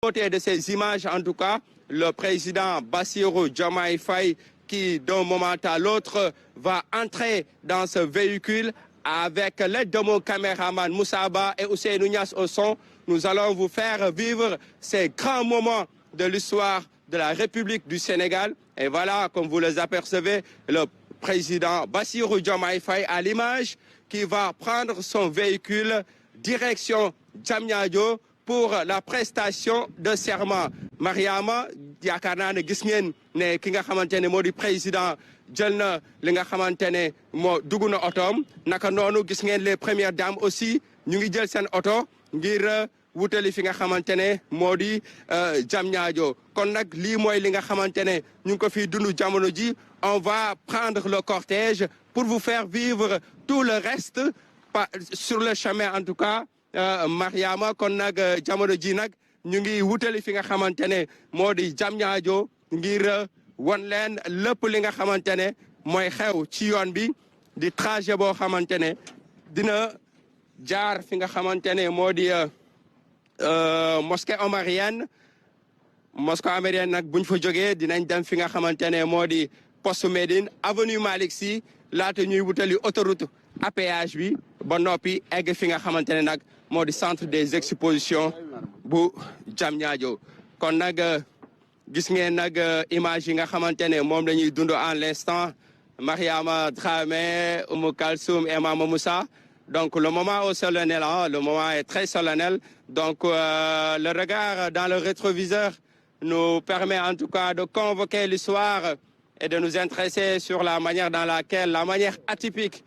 Côté de ces images, en tout cas, le président Bassirou Diomaye Faye, qui d'un moment à l'autre va entrer dans ce véhicule avec l'aide de mon caméraman Moussaba et Ousseynou Niass au son. Nous allons vous faire vivre ces grands moments de l'histoire de la République du Sénégal. Et voilà, comme vous les apercevez, le président Bassirou Diomaye Faye à l'image qui va prendre son véhicule direction Diamniadio pour la prestation de serment. Mariama yaakaar naa ne gis ngeen ne ki nga xamante ne moo di président jël na li nga xamante ne moo dugg na otoom naka noonu gis ngeen les premières dames aussi ñu ngi jël seen oto ngir wutali fi nga xamante ne moo di Diamniadio kon nag lii mooy li nga xamante ne ñu ngi ko fiy dund jamono ji. On va prendre le cortège pour vous faire vivre tout le reste sur le chemin en tout cas. Mariama kon nag jamono ji nag ñu ngi wutali fi nga xamante ne moo di Diamniadio ngir won leen lépp li nga xamante ne mooy xew ci yoon bi di trajet boo xamante ne dina jaar fi nga xamante ne moo di mosquée omarienne nag buñ fa jógee dinañ dem fi nga xamante ne moo di poste Médine avenue Malick Sy laata ñuy wutali autoroute à péage bi ba noppi egg fi nga xamante ne nag moo di centre des expositions bu Diamniadio kon nag gis ngeen nag image yi nga xamante ne moom lañuy dund en l'instant Mariama Dramé, Oumou Kalsoum et Mama Moussa. Donc le moment est solennel, hein? Le moment est très solennel. Donc le regard dans le rétroviseur nous permet en tout cas de convoquer l'histoire et de nous intéresser sur la manière atypique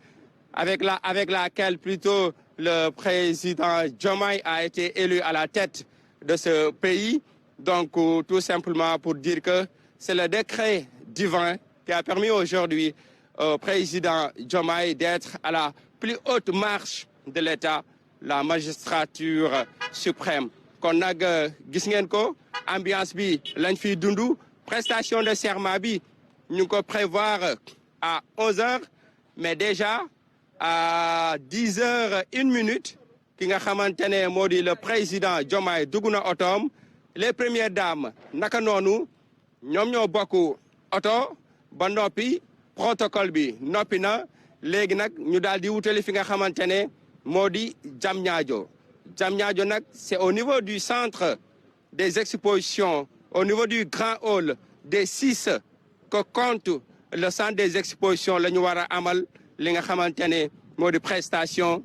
avec laquelle plutôt le président Diomaye a été élu à la tête de ce pays. Donc tout simplement pour dire que c'est le décret divin qui a permis aujourd'hui au président Diomaye d'être à la plus haute marche de l'État, la magistrature suprême. Kon nag gis ngeen ko ambiance bi lañ fiy dundu prestation de serment bi ñu ngi ko prévoir à 11h mais déjà à 10h01 ki nga xamante ne moo di le président Diomaye dugg na otoom les premières dames naka noonu ñoom ñoo bokk oto ba noppi protocole bi noppi na léegi nag ñu daal di wutali fi nga xamante ne moo di Diamniadio nag c'est au niveau du centre des expositions au niveau du grand hall des 6 que compte le centre des expositions la ñu war a amal li nga xamante ne moo di prestation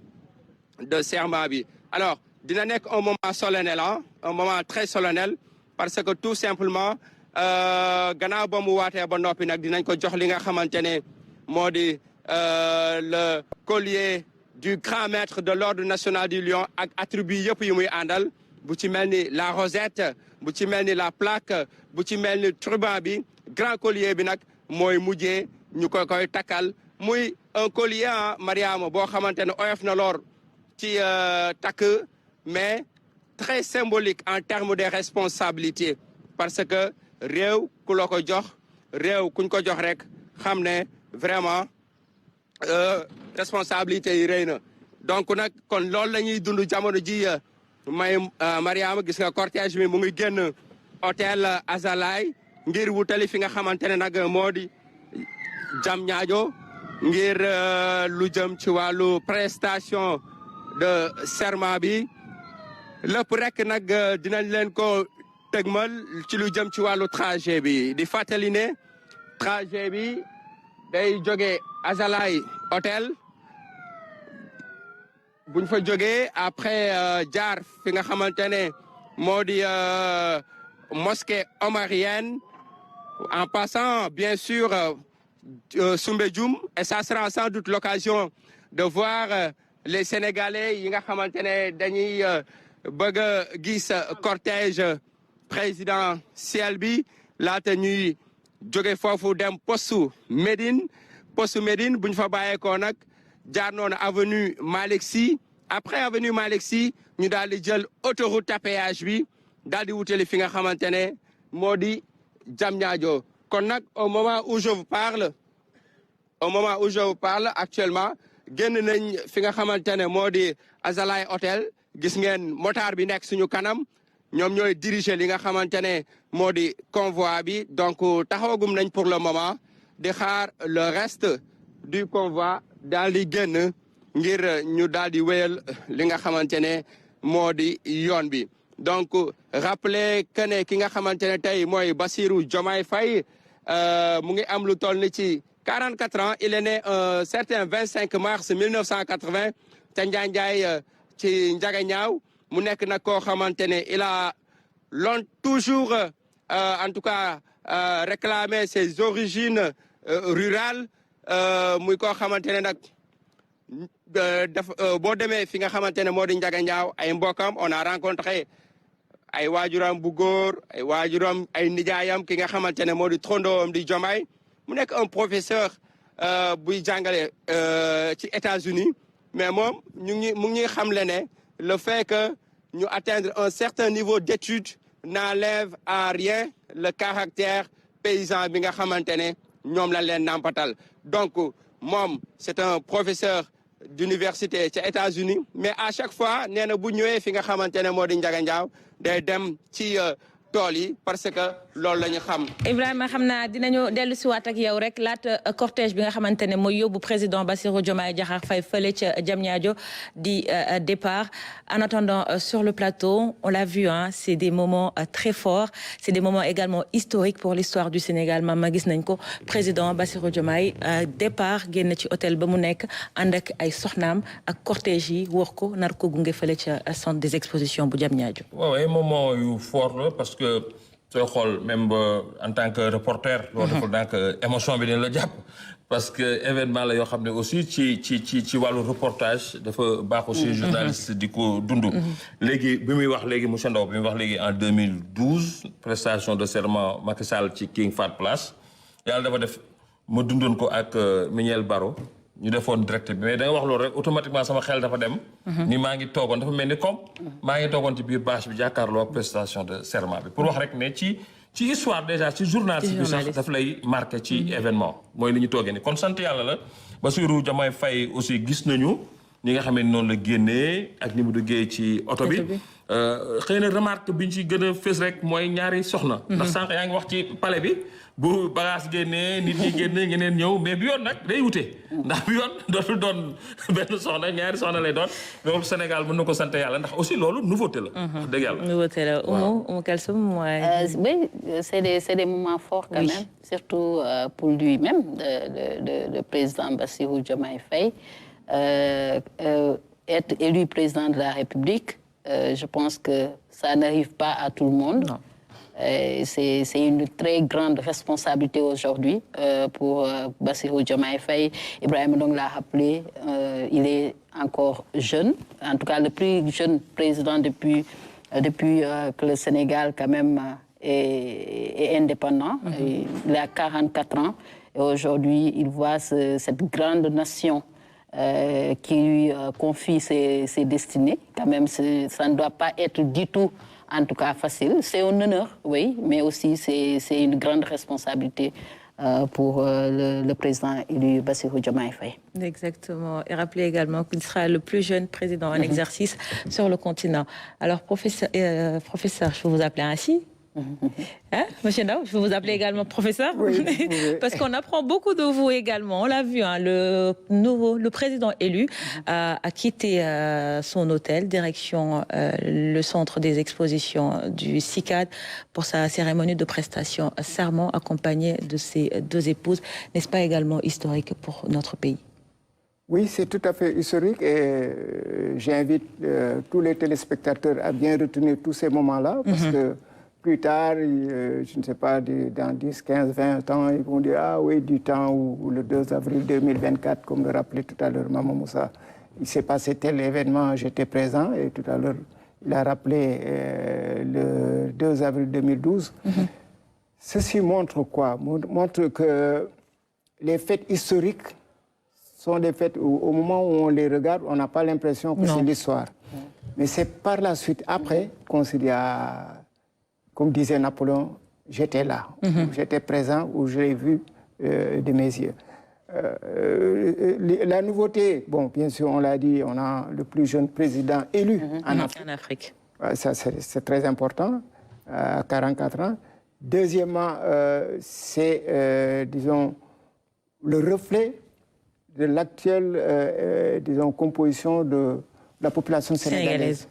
de serment bi. Alors dina nekk un moment solennel, hein? Un moment très solennel parce que tout simplement gannaaw ba mu waatee ba noppi nag dinañ ko jox li nga xamante ne moo di le collier du grand maître de l'ordre national du Lion ak attribut yëpp yi muy àndal bu ci mel ni la rosette bu ci mel ni la plaque bu ci mel ni turban bi grand collier bi nag mooy mujjee ñu koy takkal muy un collier ah Mariama boo xamante ne oyof na loor ci takk mais très symbolique en termes de responsabilité parce que réew ku la ko jox réew kuñ ko jox rek xam ne vraiment responsabilité yi rëy na donc nag kon loolu la ñuy dund jamono ji may Mariama gis nga cortège mi mu ngi génn hôtel Azalaï ngir wutali fi nga xamante ne nag moo di Diamniadio ngir lu jëm ci wàllu prestation de serment bi lépp rek nag dinañ leen ko tegmal ci lu jëm ci wàllu trajet bi di fàttali ne trajet bi day jóge Azalaï hôtel buñ fa jógee après jaar fi nga xamante ne moo di mosquée omarienne en passant bien sûr Soumbédioune et ça sera sans doute l'occasion de voir les Sénégalais yi nga xamante ne dañuy bëgg a gis cortège présidentiel bi laata ñuy jóge foofu dem poste Médine bu ñu fa bàyyeekoo nag jaar noonu avenue Malick Sy après avenue Malick Sy ñu daal di jël autoroute à péage bi daal di wutali fi nga xamante ne moo di Diamniadio kon nag au moment où je vous parle actuellement génn nañ fi nga xamante ne moo di Azalaï hôtel gis ngeen motard bi nekk suñu kanam ñoom ñooy diriger li nga xamante ne moo di convoi bi donc taxawagum nañ pour le moment di xaar le reste du convoi daal di génn ngir ñu daal di wéyal li nga xamante ne moo di yoon bi donc rappeler que ne ki nga xamante ne tey mooy Bassirou Diomaye Faye mu ngi am lu toll ni ci 44 ans il est né un certain 25 mars 1980 ca Njaanjaay ci Njagañaaw mu nekk nag koo xamante ne il a toujours en tout cas réclamé ses origines rurales muy koo xamante ne nag boo demee fi nga xamante ne moo di Njagañaaw ay mbokam on a rencontré ay waajuram bu góor ay waajuram ay nijaayam ki nga xamante ne moo di trondoom di Diomaye mu nekk un professeur buy jàngale ci États-Unis mais moom mu ngi xamle ne le fait que ñu atteindre un certain niveau d'études n'enlève en rien le caractère paysan bi nga xamante ne ñoom la leen nampatal donc moom c'est un professeur d'université ci États-Unis mais à chaque fois nee na bu ñëwee fi nga xamante ne moo di Njagañaaw day dem ci tool yi parce que loolu la ñu xam. Ibrahima xam naa dinañu dellu si waat ak yow rek laata cortège bi nga xamante ne mooy yóbbu président Bassirou Diomaye Diakhar Faye fële ca Diamniadio di départ. En attendant sur le plateau on l'a vu hein, c'est des moments très forts c'est des moments également historiques pour l'histoire du Sénégal ma gis nañ ko président Bassirou Diomaye départ génn ci hôtel ba mu nekk ànd ak ay soxnaam ak cortège yi wër ko nar ko gunge fële ca centre des expositions bu Diamniadio. waaw ay moments yu fort la parce que sooy xool même en tant que reporter. loolu deful donc émotion bi dina la jàpp. parce que événement la yoo xam ne aussi ci wàllu reportage dafa baax aussi journaliste di ko dund. léegi bi muy wax léegi monsieur Ndao bi muy wax léegi en 2012 prestation de serment Macky Sall ci King Fahd Palace yàlla dafa def ma dundoon ko ak Mignel Baro ñu defoon direct bi mais da nga wax loolu rek automatiquement sama xel dafa dem. ni maa ngi toogoon dafa mel ni comme. maa ngi toogoon ci biir bâche bi jàkkaarloo ak prestation de serment bi pour wax rek ne ci histoire déjà ci journaliste bi sax daf lay marqué ci événement mooy li ñu toogee ni kon sant yàlla la Bassirou Diomaye Faye aussi gis nañu ñi nga xam ne noonu la génnee ak ni mu duggee ci oto bi xëy na remarque bi ñu ci gën a fës rek mooy ñaari soxna ndax sànq yaa ngi wax ci palais bi bu bagage génnee nit ñi génne ñeneen ñëw mais bi yoon nag day wute ndax bi yoon dootul doon benn soxna ñaari soxna lay doon loolu Sénégal mën na ko sant yàlla ndax aussi loolu nouveauté la wax dëgg yàlla nouveauté la Oumou Kalsoum oui c'est des moments forts quand même surtout pour lui-même le président Bassirou Diomaye Faye être élu président de la République je pense que ça n'arrive pas à tout le monde. Non. C'est une très grande responsabilité aujourd'hui pour Bassirou Diomaye Faye. Ibrahima donc l'a rappelé, il est encore jeune, en tout cas le plus jeune président depuis que le Sénégal quand même est indépendant. Il a 44 ans et aujourd'hui il voit cette grande nation qui lui confie ses destinées. Quand même, ça ne doit pas être du tout, en tout cas, facile. C'est un honneur, oui, mais aussi c'est une grande responsabilité pour le président élu Bassirou Diomaye Faye. Exactement. Et rappelez également qu'il sera le plus jeune président en exercice sur le continent. Alors, professeur, je peux vous appeler ainsi? Hein, monsieur Ndao, je vais vous appeler également professeur, oui. Parce qu'on apprend beaucoup de vous également. On l'a vu, hein, le président élu a quitté son hôtel, direction le centre des expositions du CICAD pour sa cérémonie de prestation serment accompagnée de ses deux épouses. N'est-ce pas également historique pour notre pays? Oui, c'est tout à fait historique et j'invite tous les téléspectateurs à bien retenir tous ces moments-là parce que plus tard, je ne sais pas, dans 10, 15, 20 ans, ils vont dire « Ah oui, du temps où le 2 avril 2024, comme le rappelait tout à l'heure Maman Moussa, il s'est passé tel événement, j'étais présent. » Et tout à l'heure, il a rappelé le 2 avril 2012. Ceci montre quoi? Montre que les fêtes historiques sont des fêtes où, au moment où on les regarde, on n'a pas l'impression que c'est l'histoire. Mais c'est par la suite, après, qu'on se dit comme disait Napoléon, j'étais là, j'étais présent, où je l'ai vu de mes yeux. La nouveauté, bon, bien sûr, on l'a dit, on a le plus jeune président élu en Afrique. Ça, c'est très important, à 44 ans. Deuxièmement, c'est, disons, le reflet de l'actuelle, disons, composition de la population sénégalaise.